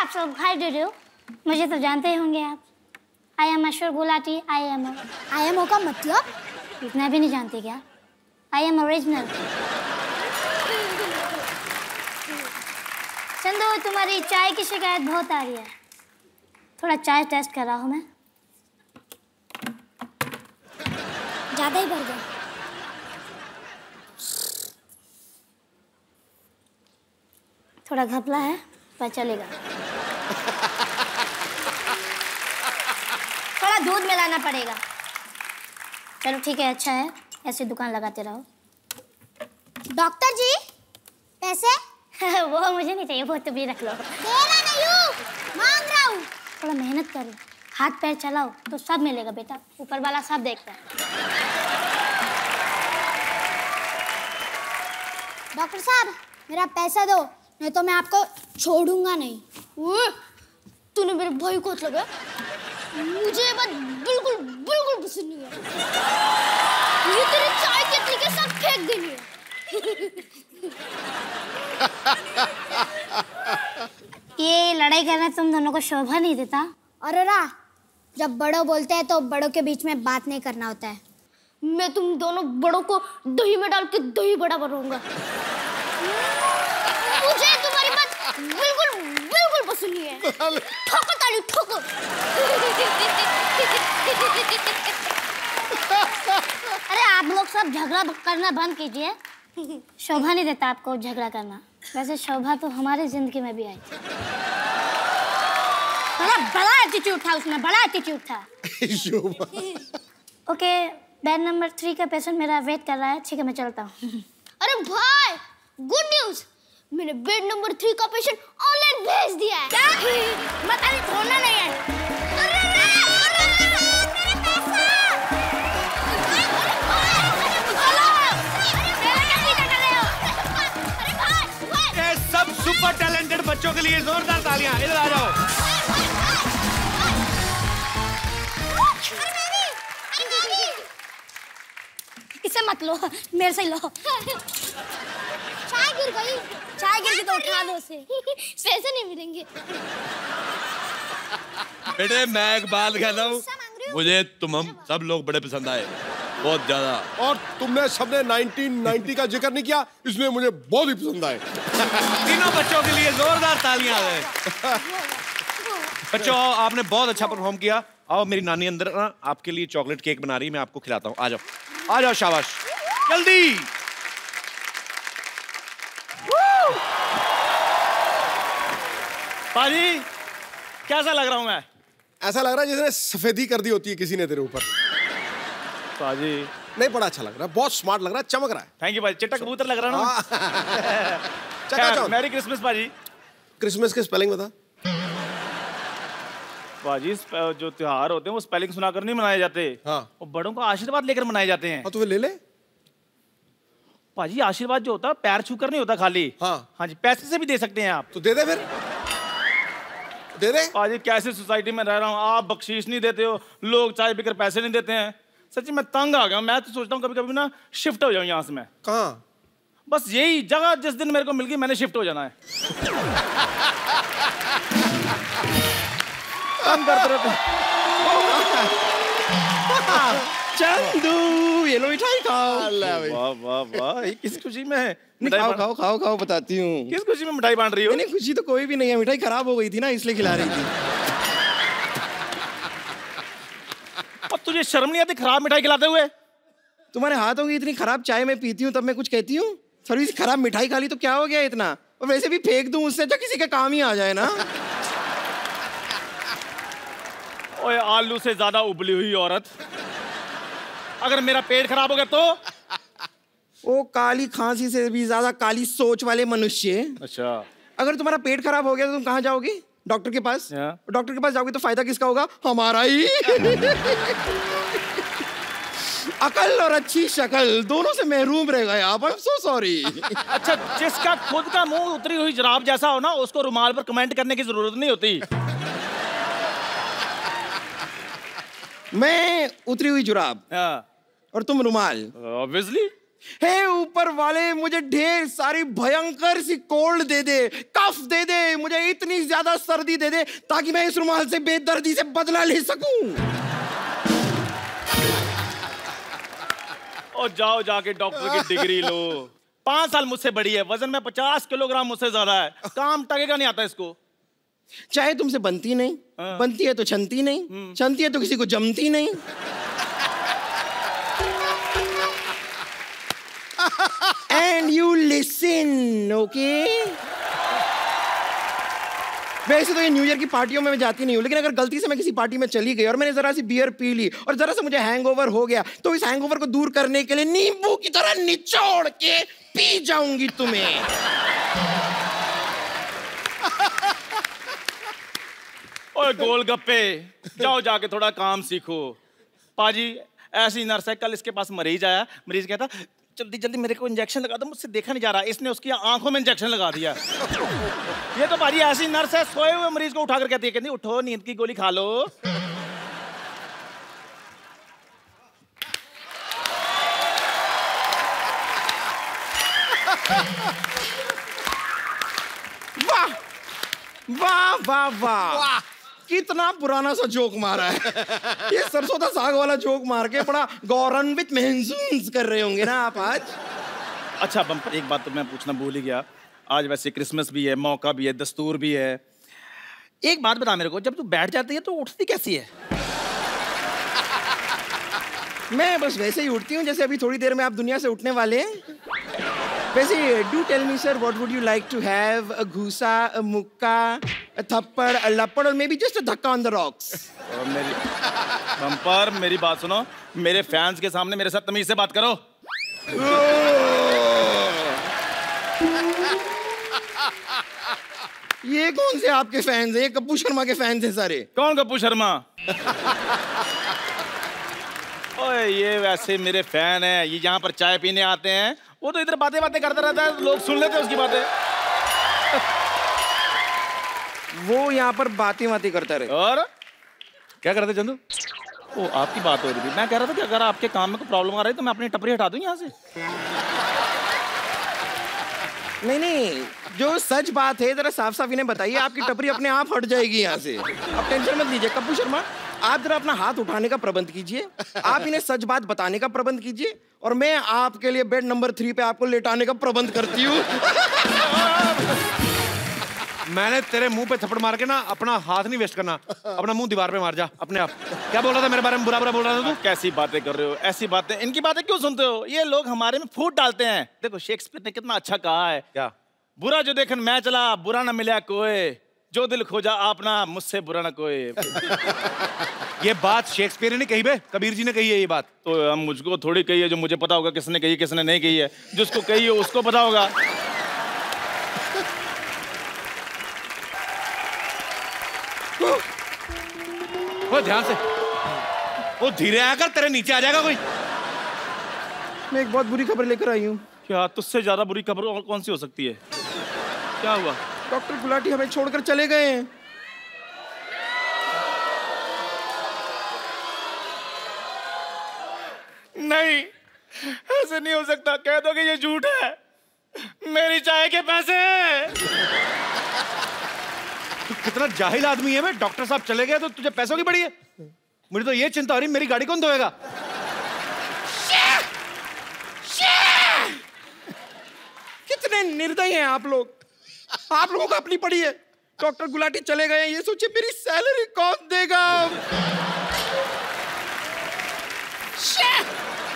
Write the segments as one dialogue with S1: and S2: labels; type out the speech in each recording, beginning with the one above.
S1: आप सब हाय दे रहे हो? मुझे तो जानते ही होंगे आप। I am assure Gulati, I am का मतलब? इतना भी नहीं जानते क्या? I am original. चंदू, तुम्हारी चाय की शिकायत बहुत आ रही है, थोड़ा चाय टेस्ट कर रहा हूँ मैं। ज्यादा ही भर गया। थोड़ा घपला है पर चलेगा। थोड़ा दूध मिलाना पड़ेगा। चलो ठीक है, अच्छा है, ऐसे दुकान लगाते रहो। डॉक्टर जी पैसे? वो मुझे नहीं चाहिए, वो तुम भी रख लो। देना नहीं हूँ, मांग रहा हूँ। थोड़ा मेहनत करो, हाथ पैर चलाओ तो सब मिलेगा बेटा, ऊपर वाला सब देखता है। डॉक्टर साहब मेरा पैसा दो, नहीं तो मैं आपको छोड़ूंगा नहीं। तूने मेरे भाई को लगा? मुझे ये बात बिल्कुल बिल्कुल पसंद नहीं है। ये तेरी चाय केतली के साथ फेंक देनी है। ये लड़ाई करना तुम दोनों को शोभा नहीं देता? अरे रा, जब बड़ों बोलते हैं तो बड़ों के बीच में बात नहीं करना होता है। मैं तुम दोनों बड़ों को दही में डाल के दही बड़ा बनाऊंगा। मुझे तुम्हारी बात बिल्कुल बिल्कुल पसंद नहीं है। ठोको ताली ठोको। अरे आप लोग सब झगड़ा करना बंद कीजिए, शोभा नहीं देता आपको झगड़ा करना। वैसे शोभा तो हमारी जिंदगी में भी आई थी। बड़ा एटीट्यूड था उसमें, बड़ा एटीट्यूड था। ओके, बेड नंबर 3 का पेशेंट मेरा वेट कर रहा है। ठीक है, मैं चलता हूँ। अरे भाई, गुड न्यूज, मैंने बेड नंबर 3 का पेशेंट ऑनलाइन भेज दिया है। क्या? मतलब छोड़ना नहीं है। अरे
S2: ये सब सुपर टैलेंटेड बच्चों के लिए जोरदार तालियां। इधर आ जाओ।
S1: इसे मत लो, मेरे से लो। चाय गिर गई, चाय गिर गई तो उठा दो उसे। पैसे नहीं मिलेंगे।
S3: बेटे मैं एक बात कहता हूँ, मुझे तुम हम सब लोग बड़े पसंद आए, बहुत ज्यादा।
S4: और तुमने सबने 1990 का जिक्र नहीं किया, इसलिए मुझे बहुत ही पसंद आए।
S2: तीनों बच्चों के लिए जोरदार तालियां। बच्चों आपने बहुत अच्छा परफॉर्म किया। आओ, मेरी नानी अंदर ना आपके लिए चॉकलेट केक बना रही है, मैं आपको खिलाता हूँ। आ जाओ आ जाओ, शाबाश, जल्दी।
S5: पाजी कैसा लग रहा हूँ मैं?
S4: ऐसा लग रहा है जैसे सफेदी कर दी होती है किसी ने तेरे ऊपर।
S5: पाजी
S4: नहीं, बड़ा अच्छा लग रहा है, बहुत स्मार्ट लग रहा है, चमक रहा है।
S5: थैंक यू पाजी, चिट्टा कबूतर लग रहा है ना। मैरी क्रिसमस पाजी।
S4: क्रिसमस के स्पेलिंग बता।
S5: पाजी जो त्योहार होते हैं वो स्पेलिंग सुनाकर नहीं मनाए जाते।
S4: हाँ।
S5: वो बड़ों का आशीर्वाद लेकर मनाए जाते हैं।
S4: हाँ तो वे ले ले।
S5: पाजी आशीर्वाद जो होता है पैर छूकर नहीं होता खाली।
S4: हाँ
S5: हाँ जी, पैसे से भी दे सकते हैं आप।
S4: तो दे दे फिर, दे दे।
S5: पाजी कैसे सोसाइटी में रह रहा हूँ, आप बख्शीश नहीं देते हो, लोग चाय पीकर पैसे नहीं देते हैं। सच्ची मैं तंग आ गया। मैं तो सोचता हूँ कभी कभी ना शिफ्ट हो जाऊँ यहाँ से। मैं
S4: कहाँ?
S5: बस यही जगह जिस दिन मेरे को मिल गई मैंने शिफ्ट हो जाना है। काम करते रहते।
S6: चंदू ये लो मिठाई खाओ।
S5: वाह वाह वाह, किस खुशी में है?
S6: खाओ खाओ खाओ खाओ, बताती हूँ
S5: किस खुशी में मिठाई बांट रही हो?
S6: नहीं खुशी तो कोई भी नहीं है, मिठाई खराब हो गई थी ना इसलिए खिला रही थी।
S5: और तुझे शर्म नहीं आती खराब मिठाई खिलाते हुए?
S6: तुम्हारे हाथों की इतनी खराब चाय मैं पीती हूँ तब मैं कुछ कहती हूँ? थोड़ी सी खराब मिठाई खा ली तो क्या हो गया इतना? और वैसे भी फेंक दूं उससे तो किसी का काम ही आ जाए ना।
S5: ओए आलू से ज्यादा उबली हुई औरत, अगर मेरा पेट खराब हो गया तो?
S6: वो काली खांसी से भी ज्यादा काली सोच वाले मनुष्य।
S5: अच्छा,
S6: अगर तुम्हारा पेट खराब हो गया तो तुम कहाँ जाओगे? डॉक्टर के पास। डॉक्टर के पास जाओगे तो फायदा किसका होगा? हमारा ही। अकल और अच्छी शक्ल दोनों से महरूम रह गए आप। I am so sorry.
S5: अच्छा, जिसका खुद का मुंह उतरी हुई जराब जैसा हो ना, उसको रुमाल पर कमेंट करने की जरूरत नहीं होती।
S6: मैं उतरी हुई जुराब और तुम रुमाल।
S5: ऑब्वियसली।
S6: हे ऊपर वाले, मुझे ढेर सारी भयंकर सी कोल्ड दे दे, कफ दे दे, मुझे इतनी ज्यादा सर्दी दे दे ताकि मैं इस रुमाल से बेदर्दी से बदला ले सकूं।
S5: और जाओ जाके डॉक्टर की डिग्री लो। 5 साल मुझसे बड़ी है, वजन में 50 किलोग्राम मुझसे ज्यादा है, काम टकेगा नहीं आता इसको।
S6: चाहे तुमसे बनती नहीं, बनती है तो छनती नहीं, छनती है तो किसी को जमती नहीं। And you listen, okay? वैसे तो ये न्यू ईयर की पार्टियों में मैं जाती नहीं हूँ, लेकिन अगर गलती से मैं किसी पार्टी में चली गई और मैंने जरा सी बियर पी ली और जरा सा मुझे हैंगओवर हो गया, तो इस हैंगओवर को दूर करने के लिए नींबू की तरह निचोड़ के पी जाऊंगी तुम्हें।
S5: ओए गोलगप्पे, जाओ जाके थोड़ा काम सीखो। पाजी ऐसी नर्स है, कल इसके पास मरीज आया, मरीज कहता जल्दी जल्दी मेरे को इंजेक्शन लगा दो, मुझसे देखा नहीं जा रहा। इसने उसकी आंखों में इंजेक्शन लगा दिया। ये तो भारी ऐसी नर्स है, सोए हुए मरीज को उठाकर कहती है, कहती उठो नींद की गोली खा लो।
S6: वाह वाह वाह वाह, कितना पुराना सा जोक मारा है। ये सरसों का साग वाला जोक मार के बड़ा गौरवान्वित महसूस कर रहे होंगे ना आप आज।
S5: अच्छा बम्पर, एक बात तो मैं पूछना भूल ही गया। आज वैसे क्रिसमस भी है, मौका भी है, दस्तूर भी है। एक बात बता मेरे को, जब तू बैठ जाती है तो उठती कैसी है?
S6: मैं बस वैसे ही उठती हूँ जैसे अभी थोड़ी देर में आप दुनिया से उठने वाले हैं। वैसे do tell me sir, what would you like to have? A घूसा, अ मुक्का, अ थप्पड़, अ लपड़, और मे बी जस्ट अ धक्का ऑन द रॉक्स।
S5: मेरी बम्पर, मेरी बात सुनो, मेरे फैंस के सामने मेरे साथ तमीज से बात करो।
S6: ये कौन से आपके फैंस हैं? ये कपूर शर्मा के फैंस हैं सारे।
S5: कौन कपूर शर्मा? ओए ये वैसे मेरे फैन है, ये यहाँ पर चाय पीने आते हैं, वो तो इधर बातें बातें करता रहता है, लोग सुन लेते हैं उसकी बातें।
S6: वो यहाँ पर बातें बातें करता रहे।
S5: और क्या करते चंदू? ओ आपकी बात हो रही थी, मैं कह रहा था कि अगर आपके काम में कोई प्रॉब्लम आ रही है तो मैं अपनी टपरी हटा दूं यहाँ से।
S6: नहीं नहीं, जो सच बात है जरा साफ साफ इन्हें बताइए, आपकी टपरी अपने आप हट जाएगी यहाँ से। आप टेंशन मत लीजिए। कपूर शर्मा, आप जरा अपना हाथ उठाने का प्रबंध कीजिए, आप इन्हें सच बात बताने का प्रबंध कीजिए, और मैं आपके लिए बेड नंबर 3 पे आपको लेटाने का प्रबंध करती हूँ।
S2: मैंने तेरे मुंह पे थप्पड़ मार के ना अपना हाथ नहीं वेस्ट करना, अपना मुंह दीवार पे मार जा अपने आप। क्या बोल रहा था मेरे बारे में? बुरा बुरा बोल रहा था तू?
S5: कैसी बातें कर रहे हो? ऐसी बातें, इनकी बातें क्यों सुनते हो? ये लोग हमारे में फूट डालते हैं। देखो शेक्सपियर ने कितना अच्छा कहा है,
S2: क्या?
S5: बुरा जो देखन मैं चला, बुरा ना मिला कोई, जो दिल खोजा आपना, मुझसे बुरा ना कोई।
S2: ये बात शेक्सपियर ने कही बे? कबीर जी ने कही है ये बात?
S5: तो हम मुझको थोड़ी कही है, जो मुझे पता होगा किसने कही किसने नहीं कही है। जिसको कही है उसको पता होगा।
S2: वो ध्यान से, वो धीरे आकर तेरे नीचे आ जाएगा कोई।
S6: मैं एक बहुत बुरी खबर लेकर आई हूँ।
S5: क्या तुझसे ज्यादा बुरी खबर और कौन सी हो सकती है? क्या हुआ?
S6: डॉक्टर गुलाटी हमें छोड़कर चले गए हैं।
S5: नहीं, ऐसे नहीं हो सकता। कह दो कि ये झूठ है। मेरी चाय के पैसे।
S2: तू कितना जाहिल आदमी है। मैं डॉक्टर साहब चले गए तो तुझे पैसों की पड़ी है? मुझे तो ये चिंता हो रही, मेरी गाड़ी कौन धोएगा?
S6: कितने निर्दयी हैं आप लोग। आप लोगों को अपनी पड़ी है। डॉक्टर गुलाटी चले गए, ये सोचिए मेरी सैलरी कौन देगा?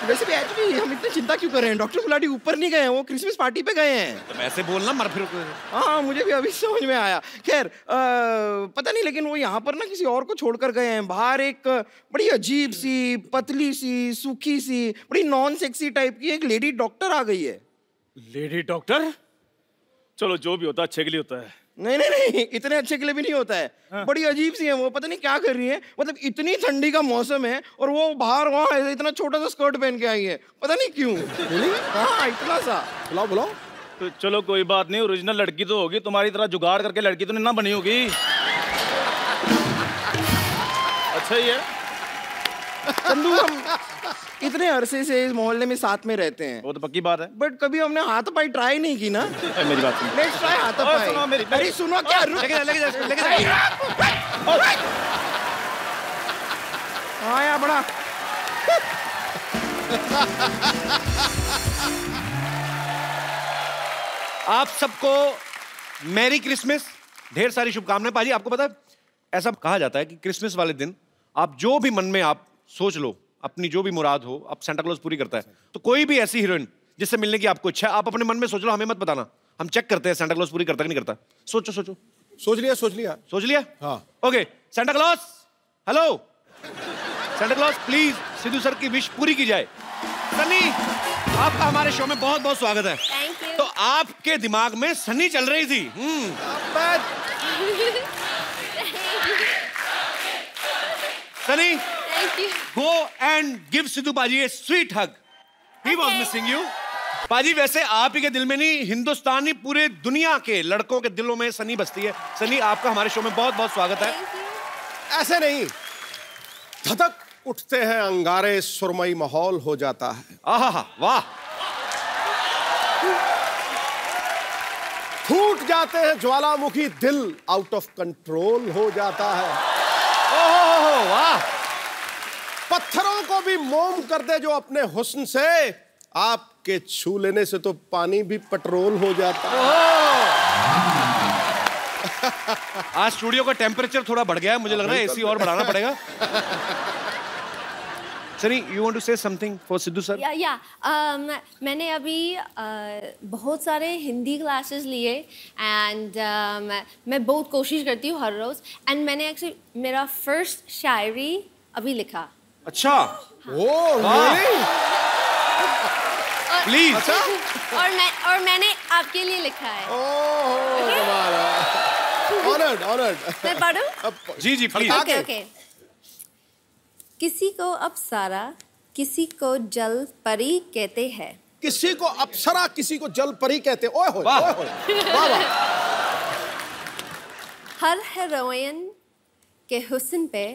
S6: वैसे भी एक्चुअली हम इतनी चिंता क्यों कर रहे हैं? डॉक्टर गुलाटी ऊपर नहीं गए हैं, वो क्रिसमस पार्टी पे गए हैं।
S2: तो ऐसे बोलना मर फिर।
S6: हाँ मुझे भी अभी समझ में आया। खैर पता नहीं, लेकिन वो यहाँ पर ना किसी और को छोड़कर गए हैं। बाहर एक बड़ी अजीब सी, पतली सी, सूखी सी, बड़ी नॉन सेक्सी टाइप की एक लेडी डॉक्टर आ गई है।
S5: Lady doctor? चलो जो भी होता है अच्छे के लिए होता है।
S6: नहीं नहीं नहीं, इतने अच्छे के लिए भी नहीं होता है। हाँ। बड़ी अजीब सी है वो, पता नहीं क्या कर रही है। मतलब इतनी ठंडी का मौसम है और वो बाहर वहाँ इतना छोटा सा स्कर्ट पहन के आई है, पता नहीं क्यों। हाँ इतना सा। बुलाओ बुलाओ।
S5: तो चलो कोई बात नहीं, ओरिजिनल लड़की तो होगी, तुम्हारी तरह जुगाड़ करके लड़की तो नहीं ना बनी होगी। अच्छा ही है।
S6: चंदू, हम इतने अरसे से इस मोहल्ले में साथ में रहते हैं,
S5: वो तो पक्की बात है।
S6: बट कभी हमने हाथापाई ट्राई नहीं की ना।
S5: मेरी बात सुनो।
S6: लेट्स ट्राई हाथापाई।
S5: सुनो मेरी।
S6: अरे सुनो क्या, लेके जा। हाँ यार बड़ा।
S2: आप सबको मैरी क्रिसमस, ढेर सारी शुभकामनाएं। पाजी आपको पता है, ऐसा कहा जाता है कि क्रिसमस वाले दिन आप जो भी मन में आप सोच लो, अपनी जो भी मुराद हो, आप सेंटा क्लॉज पूरी करता है। तो कोई भी ऐसी हीरोइन जिससे मिलने की आपको इच्छा है, आप अपने मन में सोच लो, हमें मत बताना, हम चेक करते हैं सेंटा क्लॉज पूरी करता कि नहीं करता। सोचो सोचो।
S4: सोच लिया
S2: सोच लिया।
S4: हाँ।
S2: Okay, Santa Claus, hello Santa Claus, please Sidhu sir की विश पूरी की जाए। सनी, आपका हमारे शो में बहुत बहुत स्वागत है।
S1: Thank you.
S2: तो आपके दिमाग में सनी चल रही थी। Sunny,
S1: thank you.
S2: go and give Sidhu paaji a sweet hug. He was missing you. पाजी, वैसे आप ही के दिल में नहीं, हिंदुस्तानी पूरे दुनिया के लड़कों के दिलों में सनी बसती है। सनी, आपका हमारे शो में बहुत बहुत स्वागत है।
S4: ऐसे नहीं, धधक उठते हैं अंगारे, सुरमई माहौल हो जाता है।
S2: आहा, वाह।
S4: फूट जाते हैं ज्वालामुखी, दिल आउट ऑफ कंट्रोल हो जाता है।
S2: ओह वाह।
S4: पत्थरों को भी मोम कर दे जो अपने हुस्न से, आपके छू लेने से तो पानी भी पेट्रोल हो जाता है।
S2: आज स्टूडियो का टेम्परेचर थोड़ा बढ़ गया है, मुझे लग रहा है एसी और बढ़ाना पड़ेगा। Sunny, you want to say something for Sidhu sir?
S7: मैंने अभी बहुत सारे हिंदी क्लासेस लिए एंड मैं बहुत कोशिश करती हूँ हर रोज, एंड मैंने एक्चुअली मेरा फर्स्ट शायरी अभी लिखा।
S2: अच्छा।
S4: ओह really?
S2: प्लीज।
S7: और मैंने आपके लिए लिखा है।
S4: ओह कमाल है। ऑनर्ड।
S7: मैं पढ़ूं?
S2: जी जी प्लीज।
S7: ओके। किसी को अप्सरा, किसी को जल परी कहते हैं।
S4: किसी को अप्सरा, किसी को जल परी कहते। ओए होए,
S2: वाह।
S4: ओए होए, वाह वाह।
S7: हर हीरोइन के हुस्न पे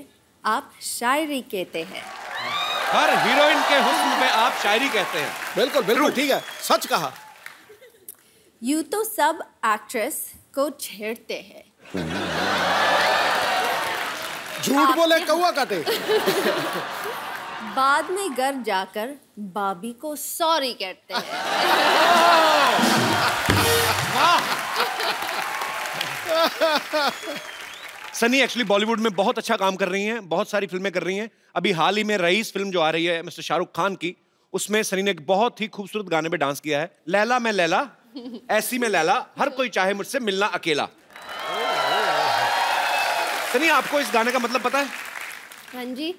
S7: आप शायरी कहते हैं।
S2: हर हीरोइन के हुस्न पे आप शायरी कहते हैं।
S4: बिल्कुल बिल्कुल ठीक है, सच कहा।
S7: यूं तो सब एक्ट्रेस को छेड़ते हैं।
S4: झूठ बोले कौवा काटे।
S7: बाद में घर जाकर बाबी को सॉरी कहते हैं।
S2: सनी एक्चुअली बॉलीवुड में बहुत अच्छा काम कर रही हैं, बहुत सारी फिल्में कर रही हैं। अभी हाल ही में रईस फिल्म जो आ रही है मिस्टर शाहरुख खान की, उसमें सनी ने एक बहुत ही खूबसूरत गाने पे डांस किया है। लैला मैं लैला, ऐसी में लैला, हर कोई चाहे मुझसे मिलना अकेला। सनी, आपको इस गाने का मतलब पता है?
S7: हाँ जी।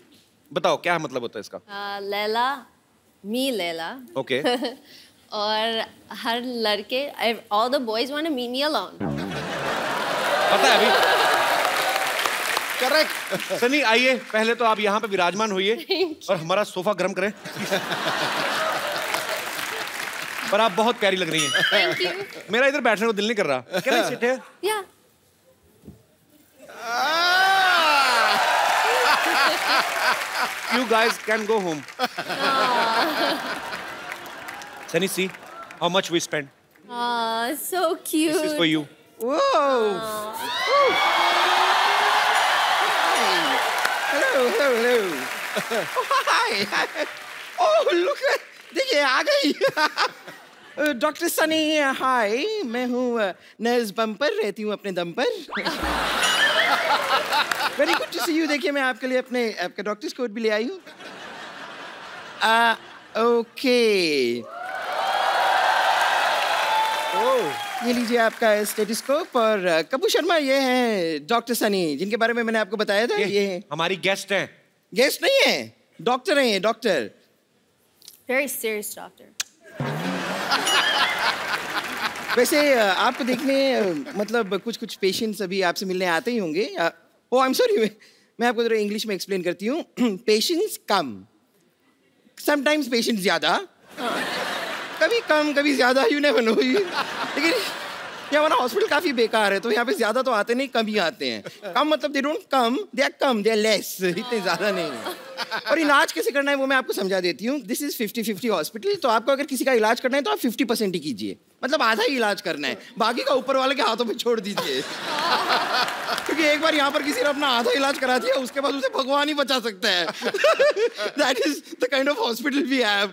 S2: बताओ क्या मतलब होता है इसका?
S7: लैला मी लैला।
S2: ओके।
S7: और हर लड़के, all the boys want to meet me alone।
S2: पता है अभी?
S4: करेक्ट।
S2: सनी आइए, पहले तो आप यहाँ पे विराजमान होइए और हमारा सोफा गर्म करें। पर आप बहुत प्यारी लग रही हैं।
S7: Thank you।
S2: मेरा इधर बैठने को दिल नहीं कर रहा। Can I sit here?
S7: Yeah।
S2: You guys can go home. Sunny, see how much we spent.
S7: So cute।
S2: This is for you.
S6: Whoa! Hello. Oh, hi. Oh, look at, देखिए आ गई। डॉक्टर सनी, हाय, मैं हूँ नर्स बम्पर, रहती हूँ अपने दम पर। Very good to see you. देखिए मैं आपके लिए आपका डॉक्टर्स कोट भी ले आई हूँ। ओके, ये लीजिए आपका स्टेथोस्कोप। और कपूर शर्मा, ये हैं डॉक्टर सनी, जिनके बारे में मैंने आपको बताया था। ये
S2: हमारी गेस्ट हैं।
S6: गेस्ट नहीं है, डॉक्टर हैं ये, डॉक्टर।
S7: Very serious doctor।
S6: वैसे आपको देखने मतलब कुछ पेशेंट्स अभी आपसे मिलने आते ही होंगे। ओह आई एम सॉरी, मैं आपको जरा इंग्लिश में एक्सप्लेन करती हूँ। पेशेंट्स कम, समटाइम्स पेशेंट्स ज़्यादा, कभी कम कभी ज़्यादा, यू नेवर नो। लेकिन ये हमारा हॉस्पिटल काफ़ी बेकार है, तो यहाँ पे ज़्यादा तो आते नहीं, कम ही आते हैं। कम मतलब they don't come, they are less, इतने ज़्यादा नहीं है। और इलाज कैसे करना है वो मैं आपको समझा देती हूँ। This is 50-50 hospital. तो आपको अगर किसी का इलाज करना है तो आप 50% ही कीजिए, मतलब आधा ही इलाज करना है, बाकी का ऊपर वाले के हाथों में छोड़ दीजिए। क्योंकि एक बार यहाँ पर किसी ने अपना आधा इलाज करा दिया, उसके बाद उसे भगवान ही बचा सकता है। That is the kind of hospital we have.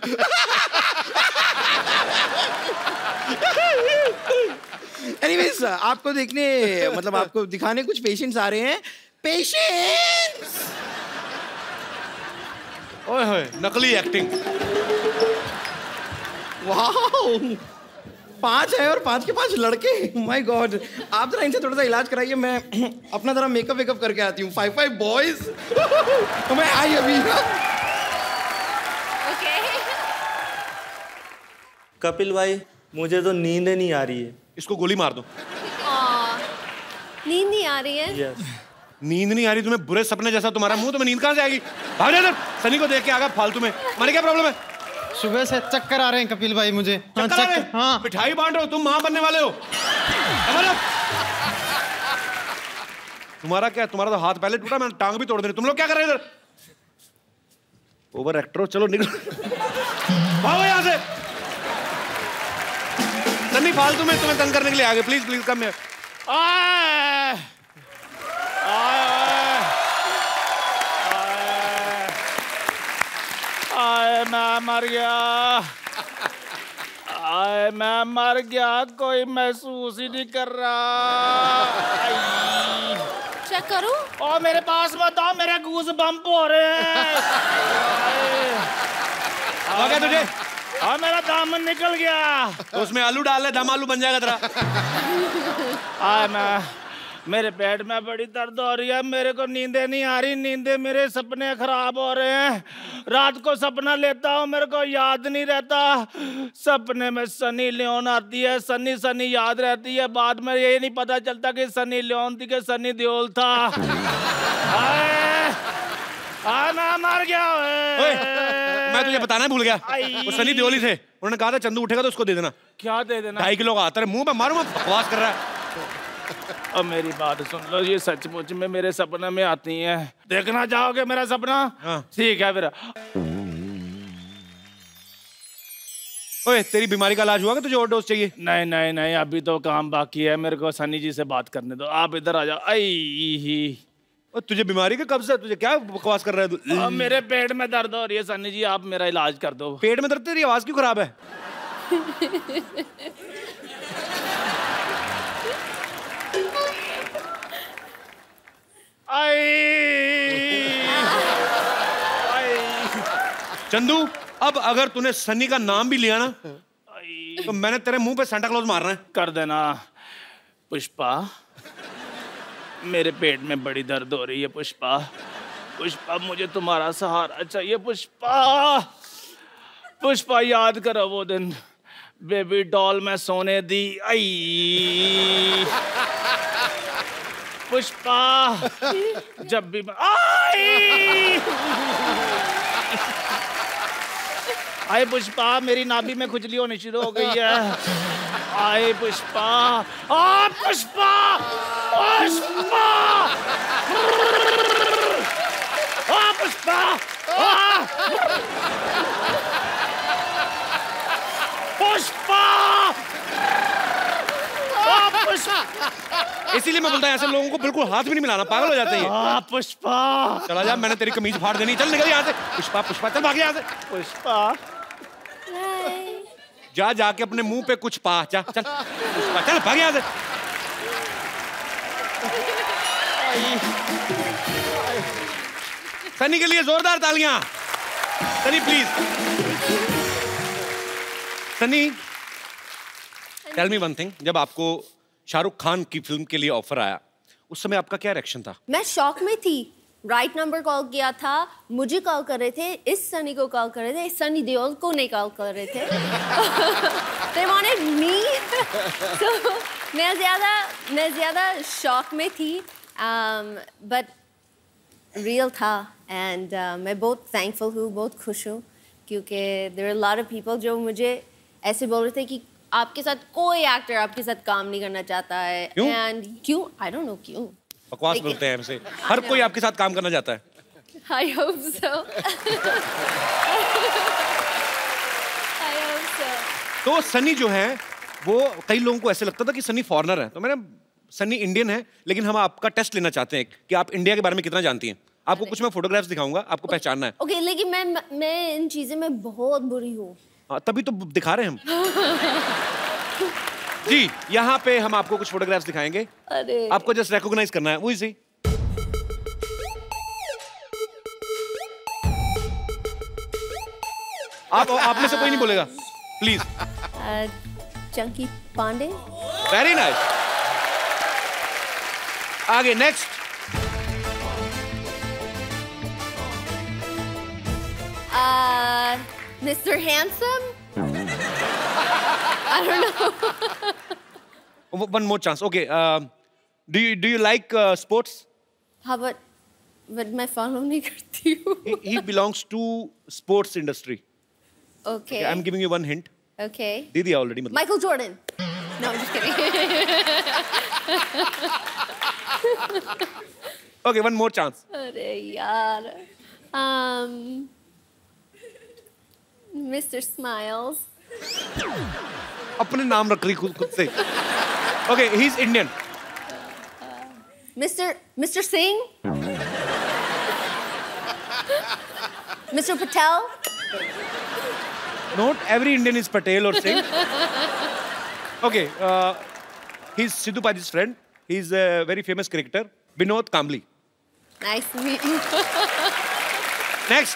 S6: Anyways, आपको देखने मतलब आपको दिखाने कुछ पेशेंट्स आ रहे हैं। पेशेंट्स!
S2: ओए होए, नकली एक्टिंग।
S6: वाओ, 5 है और 5 के 5 लड़के। माय गॉड, आप जरा इनसे थोड़ा सा इलाज कराइए, मैं अपना जरा मेकअप वेकअप करके आती हूँ। 5 बॉयज। तो मैं आई अभी।
S8: कपिल भाई, मुझे तो नींद नहीं आ रही है।
S2: इसको गोली मार दो।
S7: नींद नहीं आ रही है?
S8: यस।
S2: नींद नहीं आ रही तुम्हें? बुरे सपने जैसा तुम्हारा मुंह, तुम्हें नींद कहाँ से आएगी? भाग जा इधर। सनी को देख के आगा फालतू में। मारे क्या प्रॉब्लम है?
S9: सुबह से चक्कर आ रहे हैं कपिल भाई मुझे।
S2: चक्कर आ रहे हैं?
S9: हाँ।
S2: मिठाई बांट रहे हो तुम, मां बनने वाले हो। तुम्हारा क्या? तुम्हारा तो हाथ पहले टूटा, मैंने टांग भी तोड़ दी। तुम लोग क्या कर रहे हैं इधर? ओवर एक्टर हो। चलो निकलो, भागो यहाँ से। सनी फालतू में तुम्हें तंग करने के लिए आ गए। Please please come here.
S5: मैं मर गया। मैं मर गया, कोई महसूस ही नहीं कर रहा।
S7: चेक करो।
S5: और मेरे पास मत आओ, मेरे गूज बम्प हो रहे हैं।
S2: आ गया तुझे?
S5: हाँ, मेरा दामन निकल गया।
S2: तो उसमें आलू डाल ले, दम आलू बन जाएगा तेरा।
S5: मेरे पेट में बड़ी दर्द हो रही है, मेरे को नींदें नहीं आ रही, नींदें मेरे सपने खराब हो रहे हैं। रात को सपना लेता हूँ, मेरे को याद नहीं रहता। सपने में सनी लियोन आती है, सनी सनी याद रहती है, बाद में ये नहीं पता चलता कि सनी लियोन थी कि सनी देओल था। मैं मर गया।
S2: मैं तुझे बताना भूल गया, वो सनी देओल थे। उन्होंने कहा था चंदू उठेगा तो उसको दे देना।
S5: क्या दे देना?
S2: 2.5 किलो का आता है। मुंह पे मारूंगा, बकवास कर रहा है।
S5: अब मेरी बात सुन लो, ये सचमुच में मेरे सपने में आती हैं। देखना चाहोगे मेरा सपना?
S2: हाँ।
S5: ठीक है फिर।
S2: ओए, तेरी बीमारी का इलाज हुआ कि तुझे और डोज चाहिए?
S5: नहीं नहीं नहीं, अभी तो काम बाकी है। मेरे को सनी जी से बात करने दो। आप इधर आ जाओ। आई,
S2: तुझे बीमारी का कब से? तुझे क्या बकवास कर रहा है तू?
S5: मेरे पेट में दर्द हो रही है सनी जी, आप मेरा इलाज कर दो।
S2: पेट में दर्द? तेरी आवाज क्यों खराब है? चंदू, अब अगर तूने सनी का नाम भी लिया ना तो मैंने तेरे मुंह पे सांता क्लॉज मारना है।
S5: कर देना। पुष्पा, मेरे पेट में बड़ी दर्द हो रही है। पुष्पा, पुष्पा, मुझे तुम्हारा सहारा चाहिए। पुष्पा, पुष्पा, याद करो वो दिन बेबी डॉल में सोने दी। आई पुष्पा, जब भी आए पुष्पा, मेरी नाभि में खुजली होनी शुरू हो गई है। आए पुष्पा, आ पुष्पा, पुष्पा, आ पुष्पा, पुष्पा,
S2: इसीलिए मैं बोलता हूँ ऐसे लोगों को बिल्कुल हाथ भी नहीं मिलाना, पागल हो जाते हैं।
S5: पुष्पा,
S2: चला जा, मैंने तेरी कमीज फाड़ देनी। चल निकल यहाँ से। पुष्पा, पुष्पा, चल भाग यहाँ से।
S5: पुष्पा,
S2: जा जाके अपने मुंह पे कुछ पा। जा चल पुष्पा, चल भाग यहाँ से। सनी के लिए जोरदार तालियां। Sunny please. Sunny, tell me one thing, जब आपको शाहरुख खान की फिल्म के लिए ऑफर आया उस समय आपका क्या रिएक्शन था?
S7: मैं शॉक में थी। राइट नंबर कॉल किया था, मुझे कॉल कर रहे थे, इस सनी को कॉल कर रहे थे, सनी देओल को नहीं कॉल कर रहे थे। They wanted me. So, मैं ज़्यादा शॉक में थी, but रियल था। एंड मैं बहुत थैंकफुल हूँ, बहुत खुश हूँ, क्योंकि there are a lot of people जो मुझे ऐसे बोल रहे थे कि आपके साथ कोई एक्टर आपके साथ काम नहीं करना चाहता है।
S2: क्यों?
S7: एंड क्यों? I don't know क्यों।
S2: बकवास बोलते हैं हमसे। हर कोई आपके साथ काम करना चाहता है।
S7: I hope so. I hope so.
S2: तो सनी जो है वो कई लोगों को ऐसे लगता था कि सनी फॉरेनर है, तो मैंने सनी इंडियन है, लेकिन हम आपका टेस्ट लेना चाहते हैं कि आप इंडिया के बारे में कितना जानती हैं। आपको कुछ मैं फोटोग्राफ्स दिखाऊंगा, आपको पहचानना है।
S7: ओके, लेकिन मैं इन चीजें में बहुत बुरी हूँ।
S2: हाँ, तभी तो दिखा रहे हैं हम। जी, यहाँ पे हम आपको कुछ फोटोग्राफ्स दिखाएंगे।
S7: अरे
S2: आपको जस्ट रिकॉग्नाइज करना है, वही सी। आप में से कोई नहीं बोलेगा, please.
S7: Chunky Pandey.
S2: Very nice. आगे next.
S7: Mr. Handsome? I don't know.
S2: One more chance. Okay. Do you like sports?
S7: How about? But मैं follow नहीं करती हूँ.
S2: He belongs to sports industry.
S7: Okay.
S2: I'm giving you one hint.
S7: Okay.
S2: दे दिया already मतलब.
S7: Michael Jordan. No, I'm just kidding.
S2: Okay, one more chance.
S7: अरे यार. Mr. Smiles.
S2: अपने नाम रख रही खुद से. Okay, he's Indian.
S7: Mr. Singh. Mr. Patel.
S2: Not every Indian is Patel or Singh. Okay, he's Sidhu Paji's friend. He's a very famous cricketer, Vinod Kambli.
S7: Nice to meet you.
S2: Next.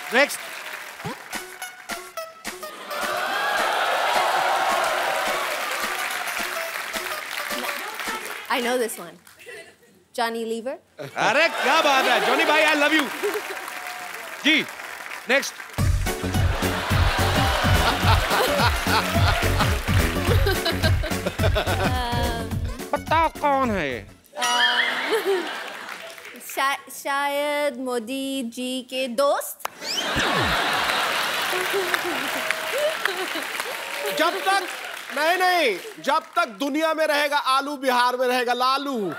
S7: I know this one. Johnny Lever.
S2: अरे क्या बात है, Johnny भाई, I love you. Ji, next. पता कौन है ये?
S7: शायद मोदी जी के दोस्त.
S4: जब तक नहीं, जब तक दुनिया में रहेगा आलू, बिहार में रहेगा Lalu.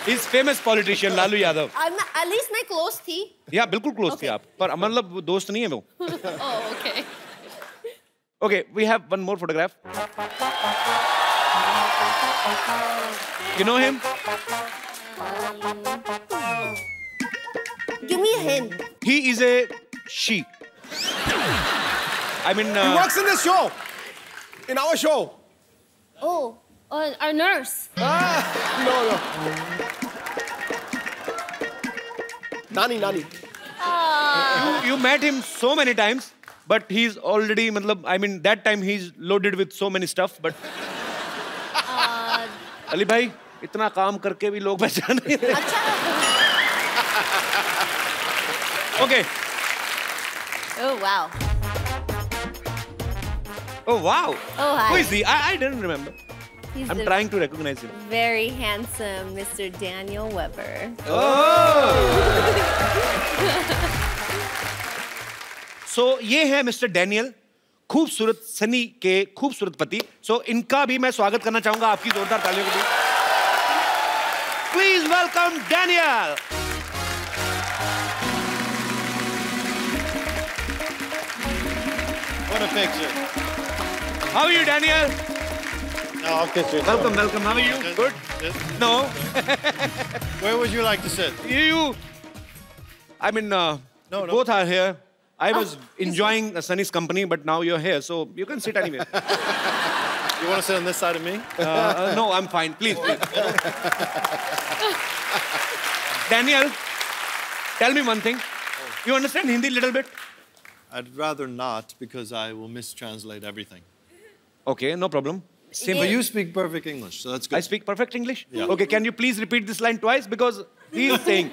S2: He's famous politician Lalu Yadav.
S7: At least मैं close थी.
S2: या बिल्कुल क्लोज थी आप, पर मतलब वो दोस्त नहीं है वो.
S7: Oh, okay.
S2: Okay, we have one more photograph. You know him?
S7: Give me a hint.
S2: He is a she. I mean,
S4: He works in this show, in our show.
S7: Oh, our nurse.
S4: No. Nani.
S2: you met him so many times, but he's already, मतलब, I mean, that time he's loaded with so many stuff, but. Ali भाई, इतना काम करके भी लोग पहचान नहीं रहे. Okay.
S7: Oh wow.
S2: Oh wow.
S7: Oh hi.
S2: Who is he? I didn't remember.
S7: He's
S2: I'm
S7: the
S2: trying to recognize him.
S7: very handsome Mr. Daniel Weber.
S2: So ये है मिस्टर डैनियल, खूबसूरत सनी के खूबसूरत पति. So इनका भी मैं स्वागत करना चाहूंगा आपकी जोरदार तालियों के लिए. Please welcome Daniel.
S10: What a picture.
S2: How are you, Daniel?
S10: No, I'll pitch it.
S2: Welcome. How are you? Good?
S10: Yes.
S2: No.
S10: Where would you like to sit?
S2: You. I mean, both are here. I was enjoying Sunny's company, but now you're here, so you can sit anywhere.
S10: You want to sit on this side of me?
S2: No, I'm fine. Please. Daniel, tell me one thing. You understand Hindi a little bit?
S10: I'd rather not because I will mistranslate everything.
S2: Okay, no problem. Same.
S10: But you speak perfect English, so that's good.
S2: I speak perfect English?
S10: Yeah.
S2: Okay, can you please repeat this line twice? Because he is saying,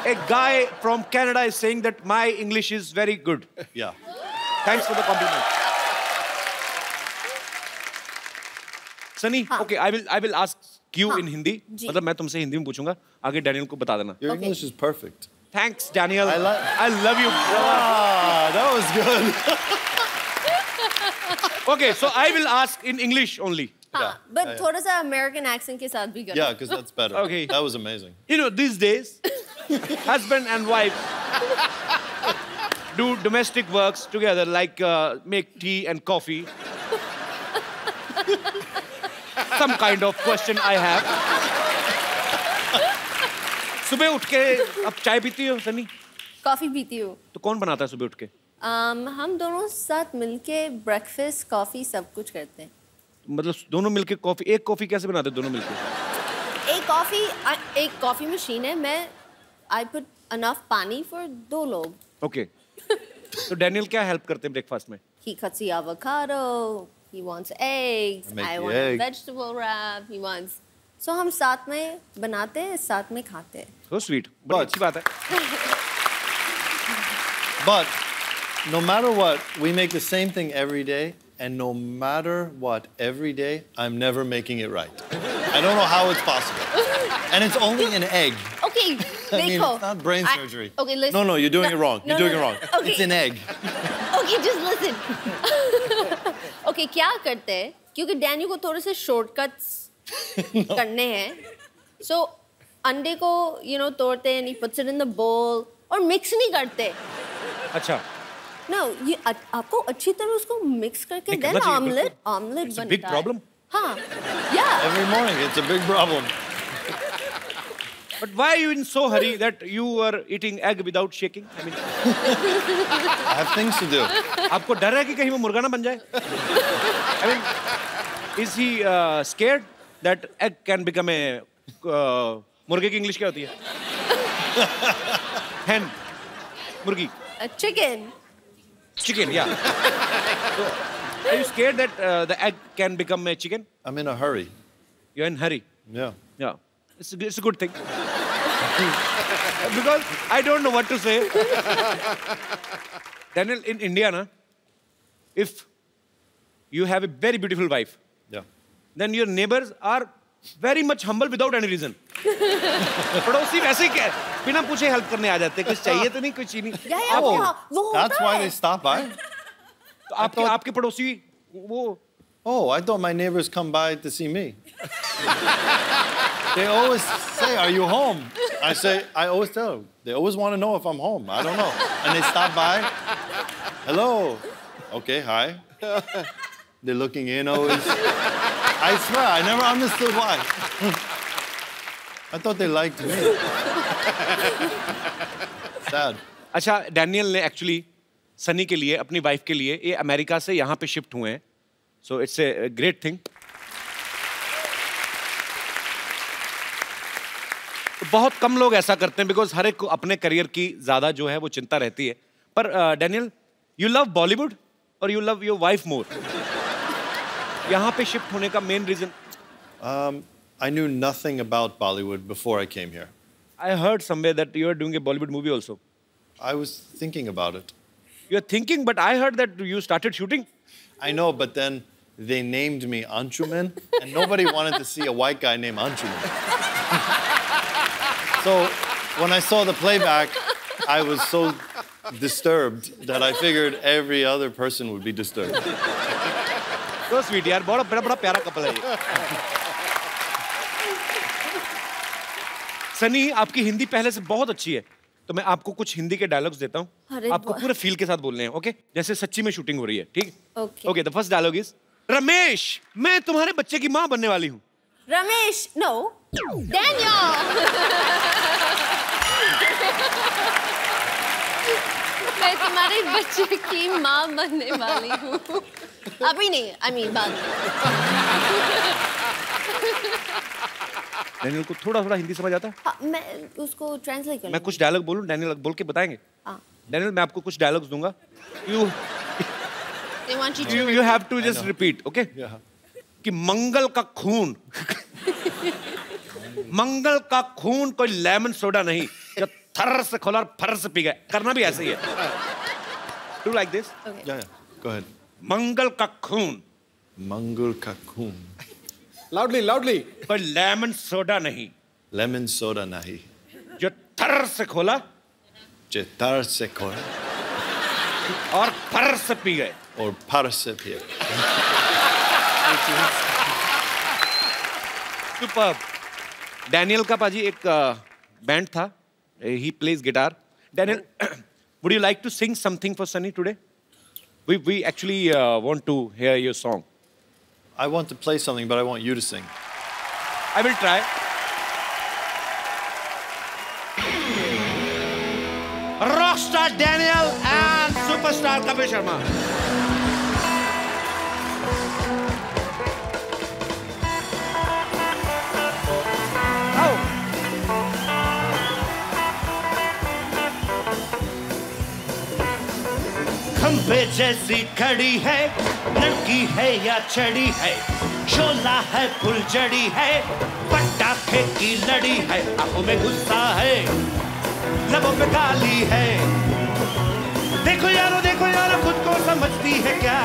S2: a guy from Canada is saying that my English is very good.
S10: Yeah.
S2: Thanks for the compliment. Sunny, okay, I will ask you in Hindi. मतलब मैं तुमसे हिंदी में पूछूंगा. आगे Daniel को बता देना.
S10: Your English is perfect.
S2: Thanks, Daniel. I love you.
S10: Ah, that was good.
S2: Okay, so I will ask in English only.
S7: But थोड़ा सा American accent के साथ भी करो.
S10: Yeah, because that's better.
S2: Okay.
S10: That was amazing.
S2: You know, these days, husband and wife do domestic works together, like make tea and coffee. Some kind of question I have. सुबह उठ के अब चाय पीती हो सनी?
S7: कॉफी पीती हूँ।
S2: तो कौन बनाता है सुबह उठ के?
S7: हम दोनों साथ मिलके ब्रेकफास्ट कॉफी सब कुछ करते हैं।
S2: मतलब दोनों मिलके कॉफी, एक कॉफी कैसे बनाते हैं दोनों मिलके?
S7: एक कॉफी मशीन है, मैं आई पुट अनफ पानी फॉर 2 लोग।
S2: ओके। तो डैनियल क्या हेल्प करते हैं ब्रेकफास्ट में?
S7: He cuts the avocado, he wants eggs,
S10: make
S7: I
S10: the
S7: want a
S10: egg.
S7: vegetable wrap, he wants. So हम साथ में बनाते हैं, साथ में खाते हैं।
S2: So sweet, बड़ी अच्छी बात है।
S10: But no matter what, we make the same thing every day, and no matter what, every day, I'm never making it right. I don't know how it's possible. And it's only an egg.
S7: Okay,
S10: I mean,
S7: देखो।
S10: it's not brain surgery.
S7: Okay, listen.
S10: No, you're doing it wrong. You're doing it wrong.
S7: Okay.
S10: It's an egg.
S7: Okay, just listen. Okay, क्या करते हैं? क्योंकि Daniel को थोड़े से shortcuts करने हैं। So अंडे को तोड़ते हैं, he puts it in the bowl और मिक्स नहीं करते।
S2: अच्छा।
S7: No, ये आपको अच्छी तरह उसको मिक्स करके
S2: नहीं
S7: then
S2: करना चाहिए,
S7: ऑमलेट
S2: बिल्कुल। It's a
S7: बनता
S2: big
S7: है।
S2: problem.
S7: हाँ, yeah.
S10: Every morning, it's a big problem.
S2: But why are you in so hurry that you are eating egg without shaking? I mean,
S10: I have things to do.
S2: आपको डर है कि कहीं वो मुर्गा ना बन जाए? I mean, is he scared that egg can become a मुर्गे की इंग्लिश क्या होती है? Hen, मुर्गी.
S7: Chicken.
S2: Chicken, yeah. So, are you scared that the egg can become a chicken?
S10: I'm in a hurry.
S2: You're in hurry.
S10: Yeah.
S2: Yeah, it's a good thing. Because I don't know what to say. Daniel, in India, na, if you have a very beautiful wife,
S10: Yeah.
S2: then your neighbors are very much humble without any reason. पड़ोसी वैसे ही क्या बिना पूछे help करने आ जाते हैं, कुछ चाहिए तो नहीं, कुछ ही नहीं।
S7: Yeah, yeah,
S10: Oh,
S7: वो होता
S10: that's why
S7: है।
S10: they stop by?
S2: तो आपके पड़ोसी वो
S10: Oh, I thought my neighbors come by to see me. They always say, "Are you home?" I always tell them. They always want to know if I'm home. I don't know. And they stop by. Hello. Okay, hi. They're looking in always. I swear, I never understood why. I thought they liked me. Sad.
S2: अच्छा, Daniel ने actually Sunny के लिए, अपनी wife के लिए, ये America से यहाँ पे शिफ्ट हुए हैं। So it's a great thing. बहुत कम लोग ऐसा करते हैं बिकॉज हर एक को अपने करियर की ज्यादा जो है वो चिंता रहती है। पर डैनियल, यू लव बॉलीवुड और you love your wife more. यहाँ पे शिफ्ट होने का main reason?
S10: I knew nothing about Bollywood before I came here.
S2: I heard somewhere that you are doing a Bollywood movie also.
S10: I was thinking about it.
S2: You are thinking, but I heard that you started shooting.
S10: I know, but then they named me Anshuman, and nobody wanted to see a white guy named Anshuman. So when I saw the playback, I was so disturbed that I figured every other person would be disturbed.
S2: So sweet यार, बड़ा प्यारा couple है ये। सनी, आपकी हिंदी पहले से बहुत अच्छी है, तो मैं आपको कुछ हिंदी के डायलॉग्स देता हूँ।
S7: अरे
S2: आपको पूरे फील के साथ बोलने हैं, ओके? जैसे सच्ची में शूटिंग हो रही है, ठीक?
S7: Okay.
S2: Okay, the first dialogue is, Ramesh, मैं तुम्हारे बच्चे की माँ बनने वाली हूँ।
S7: Ramesh, no, Daniel. मैं तुम्हारे बच्चे की माँ बनने वाली हूँ। अभी नहीं, I mean बाद में।
S2: डैनियल को थोड़ा थोड़ा हिंदी समझ आता है?
S7: हाँ, मैं उसको ट्रांसलेट कर
S2: मैं कुछ डायलॉग बोलूं, डैनियल बोल के बताएंगे?
S7: हाँ।
S2: डैनियल, मैं आपको कुछ डायलॉग्स दूंगा,
S7: They want you to
S2: you have to just repeat, okay?
S10: Yeah.
S2: कि मंगल का खून मंगल का खून कोई लेमन सोडा नहीं जो थर से खोला और फर से पी गए। करना भी ऐसे ही है। Do like this?
S10: Yeah. Go ahead.
S2: मंगल का खून
S10: Mangal Kakun.
S4: Loudly.
S2: कोई लेमन सोडा नहीं
S10: Lemon soda nahi.
S2: जो थर से खोला
S10: Chetar se koi.
S2: और फर से पी गए।
S10: Or parasip here.
S2: Superb. Daniel का पाजी एक बैंड था He plays guitar. Daniel, would you like to sing something for Sunny today? We actually want to hear your song.
S10: I want to play something, but I want you to sing.
S2: I will try. Rockstar Daniel and superstar Kapil Sharma.
S11: खंबे जैसी खड़ी है, लड़की है या चढ़ी है, शोला है फुलझड़ी है, पटाखे की लड़ी है, आंखों में गुस्सा है, लबों पे काली है। देखो यारो खुद को समझती है क्या?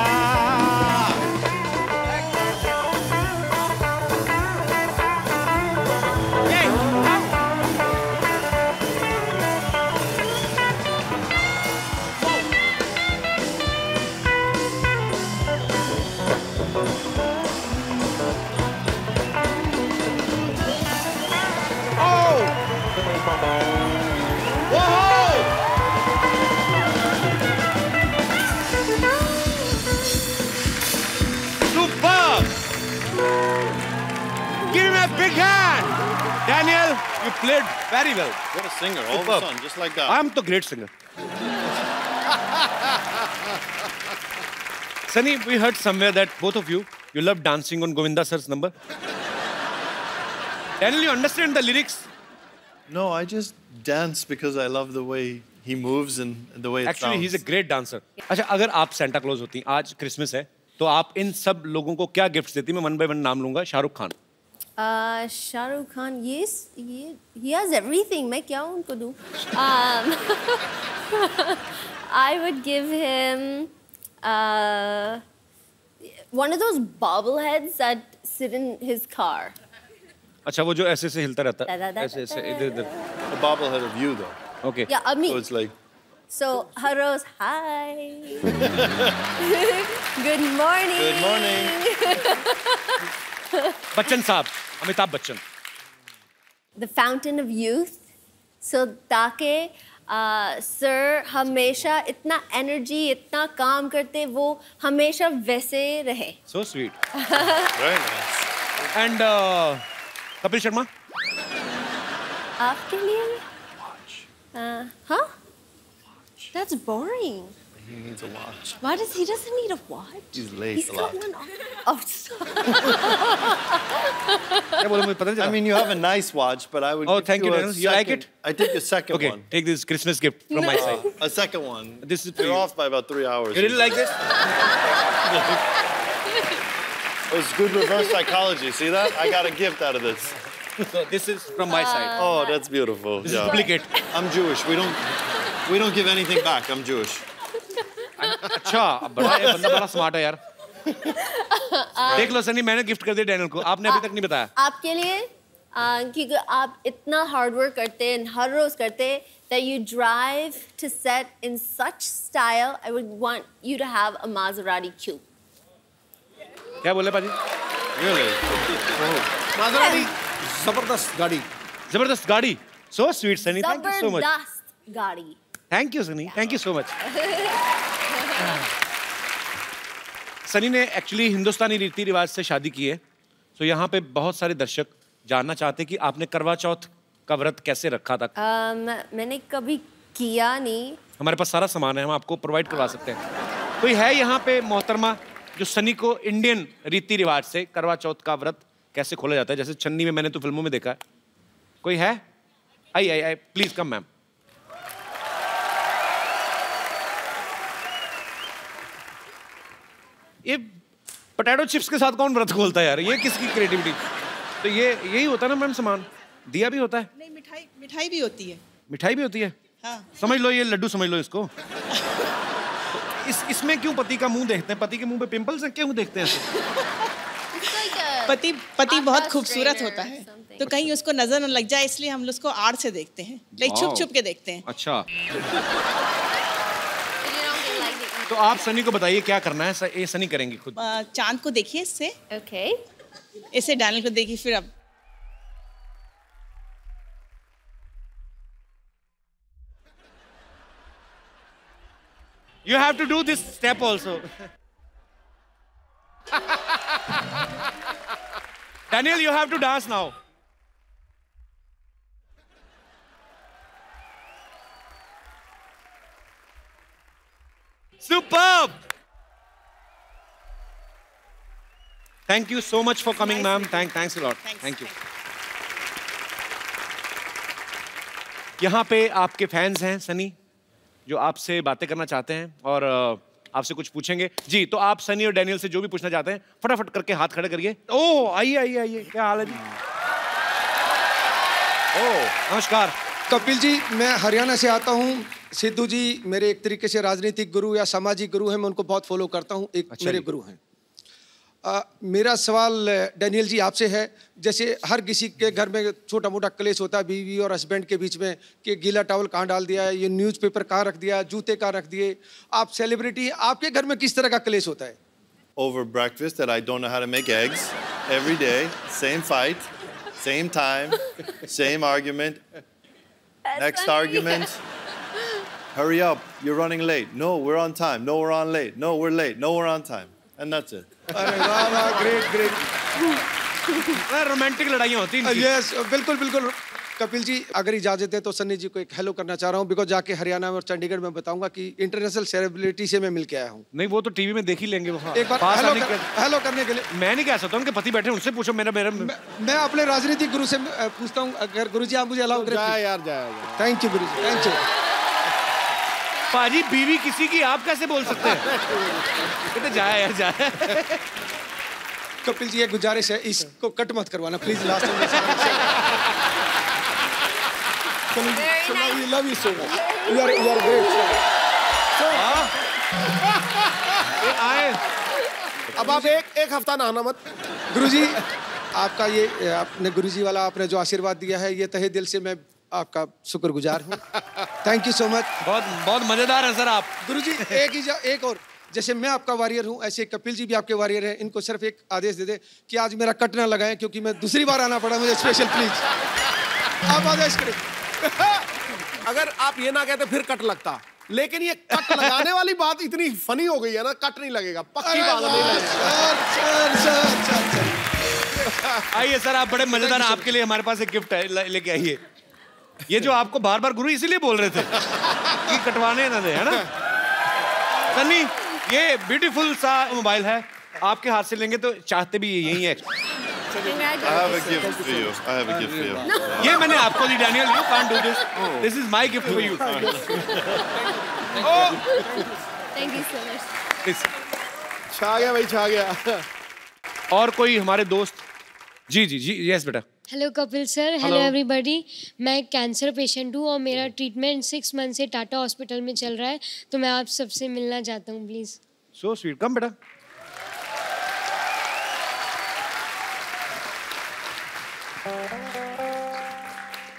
S2: Big hand! Daniel, you played very well.
S10: What a singer, all of a sudden, just like that.
S2: I'm the great singer. Sunny, we heard somewhere that both of you love dancing on Govinda sir's number. Daniel, you understand the lyrics?
S10: No, I just dance because I love the way he moves and the way it sounds.
S2: Actually, he's a great dancer. अच्छा, अगर आप Santa Claus होती, आज Christmas है, तो आप इन सब लोगों को क्या गिफ्ट्स देती? मैं one by one नाम लूँगा. Shahrukh Khan.
S7: Shahrukh Khan, yes, he has everything. मैं क्या उनको दूँ? I would give him one of those bobbleheads that sit in his car.
S2: अच्छा, वो जो ऐसे से हिलता रहता है, ऐसे इधर.
S10: A bobblehead of you, though.
S2: Okay.
S7: Yeah, of me.
S10: So it's like.
S7: So, Haros, hi. Good morning.
S10: Good morning.
S2: Bachchan साहब, Amitabh Bachchan.
S7: The fountain of youth. So ताकि सर हमेशा इतना एनर्जी, इतना काम करते, वो हमेशा वैसे रहे.
S2: So sweet.
S10: Very nice.
S2: And Kapil Sharma.
S7: आपके लिए? Huh? That's boring.
S10: He needs a watch.
S7: Why does he doesn't need a watch?
S10: He's late
S7: He's
S10: a
S7: got
S10: lot.
S7: one on.
S2: क्या बोलूं मैं पता नहीं चला.
S10: I mean, you have a nice watch, but I would.
S2: Oh,
S10: give
S2: thank you,
S10: a
S2: Daniel. You like
S10: second-
S2: it?
S10: I take a second
S2: Okay,
S10: one.
S2: take this Christmas gift from my side.
S10: A second one.
S2: This is for
S10: You're
S2: you.
S10: off by about 3 hours.
S2: You really like this?
S10: It was good reverse psychology. See that? I got a gift out of this.
S2: So this is from my side.
S10: Oh, that's beautiful.
S2: This is duplicate.
S10: I'm Jewish. We don't give anything back. I'm Jewish.
S2: अच्छा, बड़ा ये बंदा बड़ा smart है यार. देख लो सनी, मैंने gift कर दिया डैनियल को. आपने अभी तक नहीं बताया.
S7: आपके लिए क्योंकि आप इतना हार्ड वर्क करते हैं, हर रोज करते हैं, that you drive to set in such style. I would want you to have a Maserati coupe.
S2: क्या बोले पाजी?
S10: Really?
S4: माजराती जबरदस्त गाड़ी.
S2: जबरदस्त गाड़ी. So sweet, Sunny. Thank you so much.
S7: जबरदस्त गाड़ी.
S2: Thank you, Sunny. Thank you so much. Sunny ने एक्चुअली हिंदुस्तानी रीति रिवाज से शादी की है. तो यहाँ पे बहुत सारे दर्शक जानना चाहते हैं कि आपने करवा चौथ का व्रत कैसे रखा था.
S7: मैंने कभी किया नहीं.
S2: हमारे पास सारा सामान है, हम आपको प्रोवाइड करवा सकते हैं. कोई है यहाँ पे मोहतरमा जो सनी को इंडियन रीति रिवाज से करवा चौथ का व्रत कैसे खोला जाता है, जैसे चन्नी में मैंने तो फिल्मों में देखा है. कोई है? आई प्लीज कम मैम. ये पोटैटो चिप्स के साथ कौन व्रत खोलता है यार? ये किसकी क्रिएटिविटी? तो ये यही होता है ना मैम सामान. दिया भी होता है.
S12: नहीं, मिठाई भी होती है.
S2: मिठाई भी होती है.
S12: हाँ.
S2: समझ लो ये लड्डू समझ लो इसको. इसमें क्यों पति का मुंह देखते हैं? पति के मुंह पे पिंपल्स हैं, क्यों देखते हैं ऐसे?
S12: पति बहुत खूबसूरत होता है, तो कहीं उसको नजर न लग जाए, इसलिए हम उसको आड़ से देखते हैं, लाइक छुप छुप के देखते हैं.
S2: अच्छा. तो आप सनी को बताइए क्या करना है. ये सनी करेंगी खुद.
S12: चांद को देखिए इससे.
S7: ओके.
S12: इसे डैनियल को देखिए, फिर अब
S2: You have to do this step also. Daniel, you have to dance now. Superb! Thank you so much for coming, ma'am. Thanks a lot. Thank you. यहाँ पे आपके फैंस हैं सनी, जो आपसे बातें करना चाहते हैं और आपसे कुछ पूछेंगे। जी, तो आप सनी और डैनियल से जो भी पूछना चाहते हैं फटाफट करके हाथ खड़े करिए। ओह, आइए, क्या हाल है जी? ओह, नमस्कार।
S13: कपिल जी, मैं हरियाणा से आता हूँ। सिद्धू जी मेरे एक तरीके से राजनीतिक गुरु या सामाजिक गुरु हैं, मैं उनको बहुत फॉलो करता हूँ, एक मेरे गुरु हैं। मेरा सवाल डैनियल जी आपसे है, जैसे हर किसी के घर में छोटा मोटा क्लेश होता है बीवी और हस्बैंड के बीच में कि गीला टॉवल कहाँ डाल दिया है, ये न्यूज़पेपर कहाँ रख दिया, जूते कहाँ रख दिए। आप सेलिब्रिटी, आपके घर में किस तरह का क्लेश होता है?
S10: Over breakfast that I don't know how to make eggs every day, same fight, same time, same argument. Next argument. Hurry up, you're running late. No, we're on time. No, we're on late. No, we're late. No, we're on time. And that's it.
S13: अरे वाह वाह, great.
S2: Romantic लड़ाइयाँ होती हैं।
S13: Yes, बिल्कुल। कपिल जी, अगर इजाजत है तो सन्नी जी को एक हेलो करना चाह रहा हूँ, बिकॉज जाके हरियाणा में और चंडीगढ़ में बताऊंगा कि इंटरनेशनल सेलिब्रिटी से मैं मिल के आया हूँ।
S2: नहीं, वो तो टीवी में देख ही लेंगे।
S13: एक बार हेलो करने के लिए
S2: मैं नहीं कह सकता, उनके पति बैठे उनसे पूछो।
S13: मैं अपने राजनीतिक गुरु से पूछता हूँ, अगर गुरु जी आप मुझे अलाउ करें।
S4: जाए।
S13: Thank you Guru ji, thank you.
S2: पाजी, बीवी किसी की आप कैसे बोल सकते हैं? कहते जाए यार, जाए।
S13: कपिल जी, ये गुजारिश है, इसको कट मत करवाना प्लीज। लास्ट में love you so much, you are great.
S4: अब आप एक हफ्ता नहाना मत।
S13: गुरुजी, आपका ये आपने गुरुजी वाला आपने जो आशीर्वाद दिया है, ये तहे दिल से मैं आपका शुक्रगुजार हूँ। Thank you so much.
S2: बहुत मजेदार है सर आप।
S13: गुरुजी, एक और, जैसे मैं आपका वॉरियर हूँ, ऐसे कपिल जी भी आपके वॉरियर हैं। इनको सिर्फ एक आदेश दे दे कि आज मेरा कट ना लगाएं, क्योंकि मैं दूसरी बार आना पड़ा मुझे स्पेशल, प्लीज आप आदेश करें।
S4: अगर आप ये ना कहते फिर कट लगता, लेकिन ये कट लगाने वाली बात इतनी फनी हो गई है ना, कट नहीं लगेगा, पक्की बात नहीं लगेगा।
S2: आइए सर, आप बड़े मजेदार हैं, आपके लिए हमारे पास एक गिफ्ट है, लेके आइए। ये जो आपको बार बार गुरु इसीलिए बोल रहे थे कि कटवाने ना दे, है ना सन्नी? ये ब्यूटीफुल सा मोबाइल है, आपके हाथ से लेंगे तो चाहते भी यही है।
S10: I have a gift for you. I have a gift for you.
S2: ये मैंने आपको दी, Daniel, you can't do this. This is my gift for you.
S7: Thank you so much.
S4: छा गया भाई, छा गया।
S2: और कोई हमारे दोस्त? जी, यस बेटा।
S14: Hello Kapil sir, hello everybody. मैं एक कैंसर पेशेंट हूँ और मेरा ट्रीटमेंट 6 मंथ से टाटा हॉस्पिटल में चल रहा है, तो मैं आप सबसे मिलना चाहता हूँ प्लीज।
S2: सो स्वीट, कम बेटा।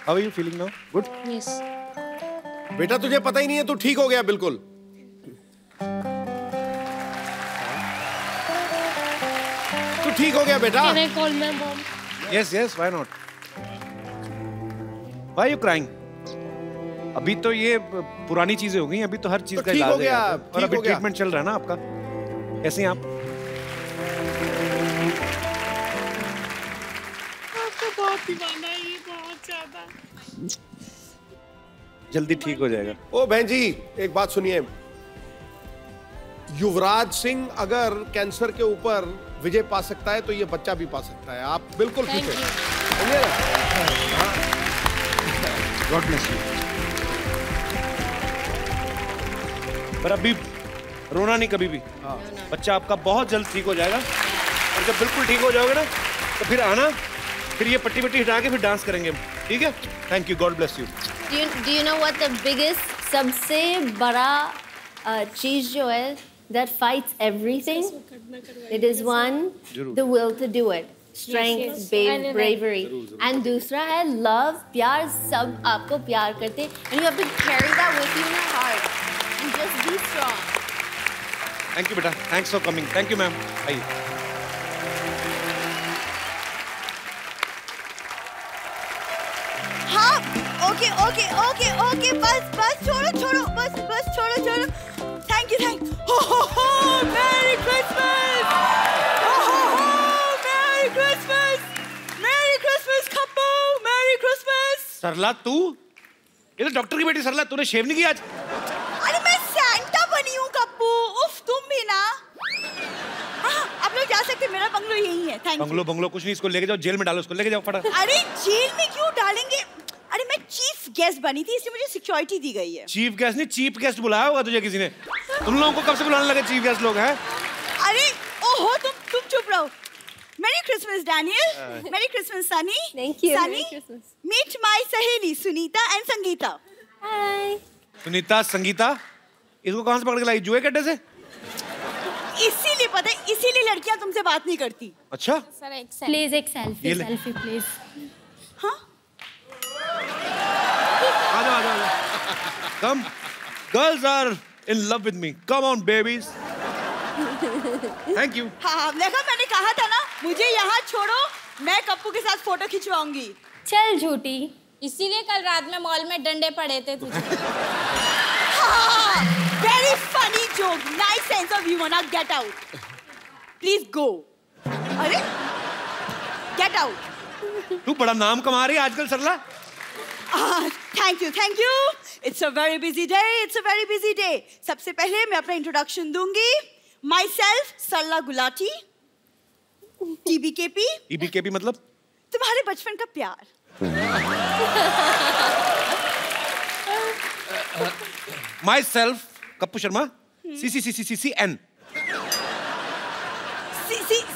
S2: How are you feeling now? Good?
S14: Yes.
S4: बेटा तुझे पता ही नहीं है, तू ठीक हो गया बिल्कुल। तू ठीक हो गया बेटा।
S14: Can I call my mom?
S2: Yes, why not? Why are you crying? अभी तो ये पुरानी चीजें हो गई, अभी तो हर चीज का इलाज है और अभी ट्रीटमेंट चल रहा है ना आपका। कैसे हैं आप?
S12: आपको बहुत दीवाना है ये, बहुत ज्यादा।
S2: जल्दी ठीक हो जाएगा।
S4: ओ बहन जी, एक बात सुनिए, युवराज सिंह अगर कैंसर के ऊपर विजय पा सकता है तो ये बच्चा भी पा सकता है। आप बिल्कुल ठीक है।
S2: God bless you. पर अभी रोना नहीं कभी भी। बच्चा आपका बहुत जल्द ठीक हो जाएगा और जब बिल्कुल ठीक हो जाओगे ना तो फिर आना, फिर ये पट्टी हटा के फिर डांस करेंगे, ठीक है? Thank you, God bless you.
S7: Do you know what the biggest, सबसे बड़ा चीज जो है that fights everything? It is one, the will to do it, strength, bravery, and दूसरा है love, प्यार। सब आपको प्यार करते and you have to carry that with you in your heart and just be strong.
S2: Thank you बेटा, thanks for coming. Thank you ma'am. आइए।
S15: Okay बस छोड़ो, बस छोड़ो। Thank you Merry Christmas! Merry Christmas! Merry Christmas, Kappu! Merry Christmas!
S2: सरला तू? ये तो doctor की बेटी सरला, तूने शेव नहीं किया आज?
S15: अरे मैं सैंटा बनी हूँ कप्पू। उफ, तुम भी ना। हाँ, आप लोग जा सकते हैं, मेरा बंगलो यही है। Thank you.
S2: बंगलो कुछ नहीं, इसको लेके जाओ जेल में डालो, इसको लेके जाओ फटाफट।
S15: अरे जेल में क्यों डालेंगे? अरे मैं चीफ गेस्ट बनी थी, इसलिए मुझे सिक्योरिटी दी गई है।
S2: चीफ गेस्ट नहीं, चीफ गेस्ट बुलाया होगा तुझे किसी ने। तुम लोगों को कब से बुलाने लगे चीफ गेस्ट लोग हैं?
S15: अरे ओहो, तुम चुप रहो। Merry Christmas, Daniel. Merry Christmas, Sunny.
S7: Thank you.
S15: Sunny,
S7: Merry Christmas.
S15: meet my सहेली सुनीता and संगीता.
S7: Hi.
S2: सुनीता, संगीता, इसको कहाँ से पकड़ के लाई? जुए के अड्डे से?
S15: इसीलिए पता है, इसीलिए लड़कियां तुमसे बात नहीं करती।
S2: अच्छा?
S1: प्लीज एक सेल्फी प्लीज।
S15: हाँ?
S2: आ जाओ। Come, girls are in love with me. Come on, babies. Thank you.
S15: हाँ, देखा मैंने कहा था ना, मुझे यहाँ छोड़ो, मैं कप्पू के साथ फोटो खिंचवाऊंगी।
S16: चल झूठी, इसीलिए कल रात में मॉल में डंडे पड़े थे तुझे।
S15: हाँ, very funny joke, nice sense of humor. Now get out. Please go. अरे, get out.
S2: तू बड़ा नाम कमा रही है आजकल सरला।
S15: Thank you. It's a very busy day. सबसे पहले मैं अपना इंट्रोडक्शन दूंगी। Myself, सरला गुलाटी, TBKP।
S2: TBKP मतलब?
S15: तुम्हारे बचपन का प्यार।
S2: Myself, Kappu Sharma, CCCCCN।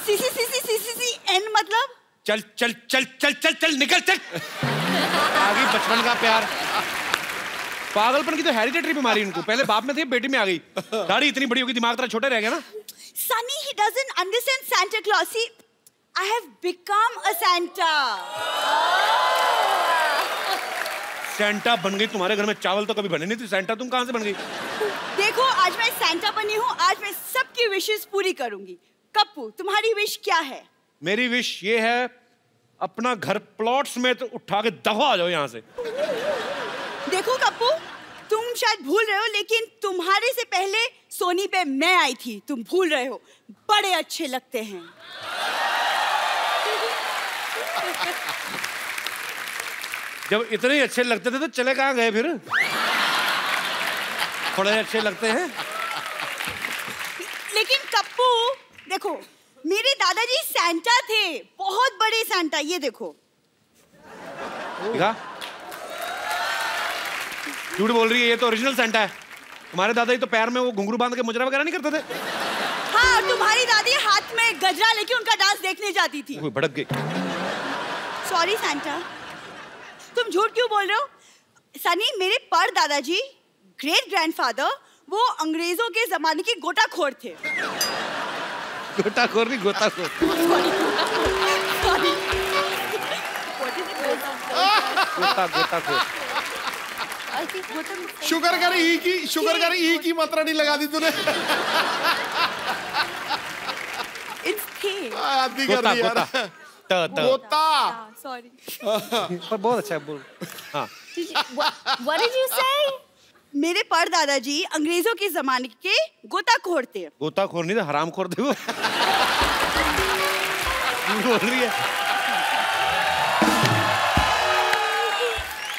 S15: CCCCCN मतलब?
S2: चल निकल चल। आगे बचपन का प्यार। पागलपन की तो हेरिडिटरी बीमारी इनको, पहले बाप में थी, बेटी में आ गई। दाढ़ी इतनी बड़ी होगी, दिमाग तेरा छोटा रह गया ना।
S15: Sunny, he doesn't understand Santa Claus. See, I have become a Santa.
S2: Santa बन गई? तुम्हारे घर में चावल तो कभी बने नहीं थे, सैंटा तुम कहाँ से बन गई?
S15: देखो, आज मैं सैंटा बनी हूँ, आज मैं सबकी विशेस पूरी करूंगी। कप्पू, तुम्हारी विश क्या है?
S2: मेरी विश ये है, अपना घर प्लॉट्स में तो उठा के दफा आ जाओ यहाँ से।
S15: देखो कप्पू, तुम शायद भूल रहे हो, लेकिन तुम्हारे से पहले सोनी पे मैं आई थी। तुम भूल रहे हो, बड़े अच्छे लगते हैं।
S2: जब इतने ही अच्छे लगते थे तो चले कहाँ गए फिर? बड़े अच्छे लगते हैं।
S15: लेकिन कप्पू, देखो, मेरे दादाजी सैंटा थे, बहुत बड़े सैंटा। ये देखो।
S2: देखा? झूठ बोल रही है, ये तो ओरिजिनल सैंटा है। तुम्हारे दादाजी तो पैर में वो घुंघरू बांध के मुजरा वगैरह नहीं करते थे?
S15: हाँ, तुम्हारी दादी हाथ में गजरा लेके उनका डांस देखने जाती थी।
S2: वो भड़क गई।
S15: सॉरी सैंटा, तुम झूठ क्यों बोल रहे हो? सनी, मेरे पर दादाजी, ग्रेट ग्रैंडफादर, वो अंग्रेजों के जमाने के गोताखोर थे।
S2: गोताखोर नहीं, गोताखोर। गोताखोर।
S4: शुगर कर ई की मात्रा नहीं लगा दी तूने।
S15: It's थे।
S4: आदि कर दी यार। गोता।
S15: Sorry।
S2: पर बहुत अच्छा है, बोल। हाँ।
S15: What did you say? मेरे पर दादाजी अंग्रेजों के जमाने के गोताखोर थे।
S2: गोताखोर नहीं थे, हरामखोर थे वो। बोल रही है।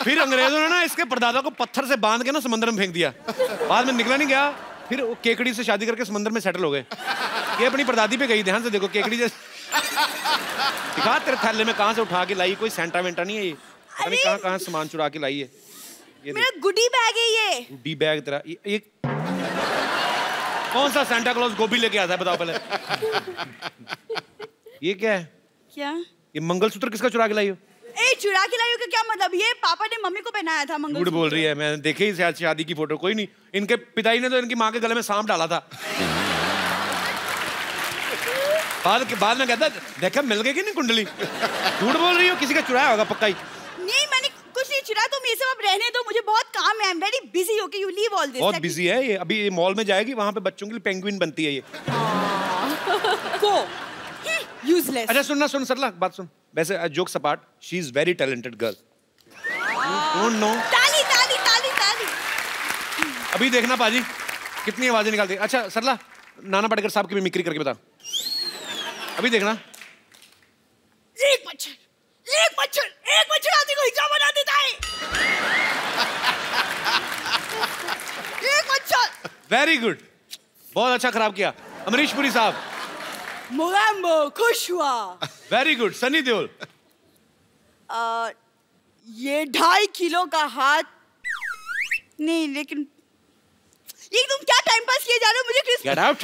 S2: फिर अंग्रेजों ने ना इसके परदादा को पत्थर से बांध के ना समंदर में फेंक दिया। बाद में निकला नहीं गया, फिर वो केकड़ी से शादी करके समंदर में सेटल हो गए। ये अपनी परदादी पे गई, ध्यान से देखो, केकड़ी से। दिखा तेरे थैले में कहाँ से उठा के लाई, कोई सेंटा वेंटा नहीं है ये। पता नहीं कहाँ सामान चुरा के लाई है। ये
S15: मेरा गुडी बैग है ये।
S2: गुडी बैग तेरा? ये कौन सा सेंटा क्लॉज गोभी लेके आता है, बताओ पहले। ये क्या है?
S15: क्या?
S2: ये मंगलसूत्र किसका चुरा के लाई हो?
S15: ए, चुरा के लाई हो का क्या मतलब? ये पापा ने मम्मी को पहनाया था मंगलसूत्र।
S2: झूठ बोल रही है, मैंने देखे ही शादी की फोटो। कोई नहीं, इनके पिताजी ने तो इनकी माँ के गले में सांप डाला था। बाद में कहता देखा मिल गई कि नहीं कुंडली। झूठ बोल रही हो, किसी का चुराया होगा पक्का ही।
S15: नहीं, मैंने कुछ नहीं चुराया। तुम ये सब अब रहने दो, मुझे बहुत काम है। I am very busy. Okay, you leave all this.
S2: बहुत बिजी है ये। अभी ये मॉल में जाएगी, वहां पे बच्चों के लिए पेंगुइन बनती है ये।
S15: यूजलेस।
S2: अच्छा सुन सरला, बात सुन। वैसे जोक सपाट, she is very talented girl. Don't know.
S15: ताली ताली ताली ताली।
S2: अभी देखना पाजी, कितनी आवाजें निकालते हैं। अच्छा सरला, नाना पाटेकर साहब की मिमिक्री करके बता। अभी देखना।
S15: एक मच्छर हाथी को हिजा बना देता है। एक मच्छर।
S2: वेरी गुड, बहुत अच्छा खराब किया। अमरीश पुरी साहब।
S15: मोगैम्बो खुश हुआ।
S2: Very good. सनी देओल।
S15: ये 2.5 किलो का हाथ नहीं, लेकिन ये तुम क्या टाइम पास किए जा रहे हो? मुझे
S2: गेट आउट।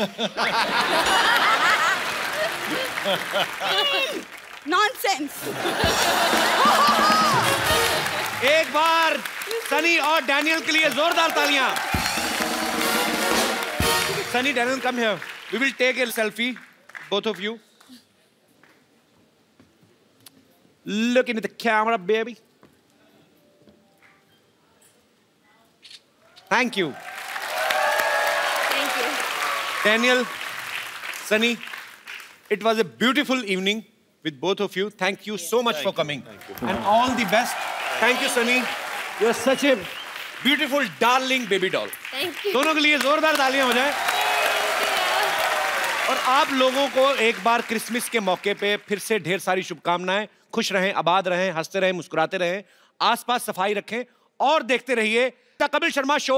S15: नॉनसेंस।
S2: एक बार सनी और डैनियल के लिए जोरदार तालियां। Sunny, Daniel, come here. We will take a selfie, both of you. Look into the camera, baby. Thank you.
S15: Thank you.
S2: Daniel, Sunny, it was a beautiful evening with both of you. Thank you so much for coming. And all the best. Thank you, Sunny. You're such a beautiful, darling baby doll.
S7: Thank you.
S2: दोनों के लिए जोरदार तालियां हो जाए। और आप लोगों को एक बार क्रिसमस के मौके पे फिर से ढेर सारी शुभकामनाएं। खुश रहें, आबाद रहें, हंसते रहें, मुस्कुराते रहें, आसपास सफाई रखें और देखते रहिए द कपिल शर्मा शो।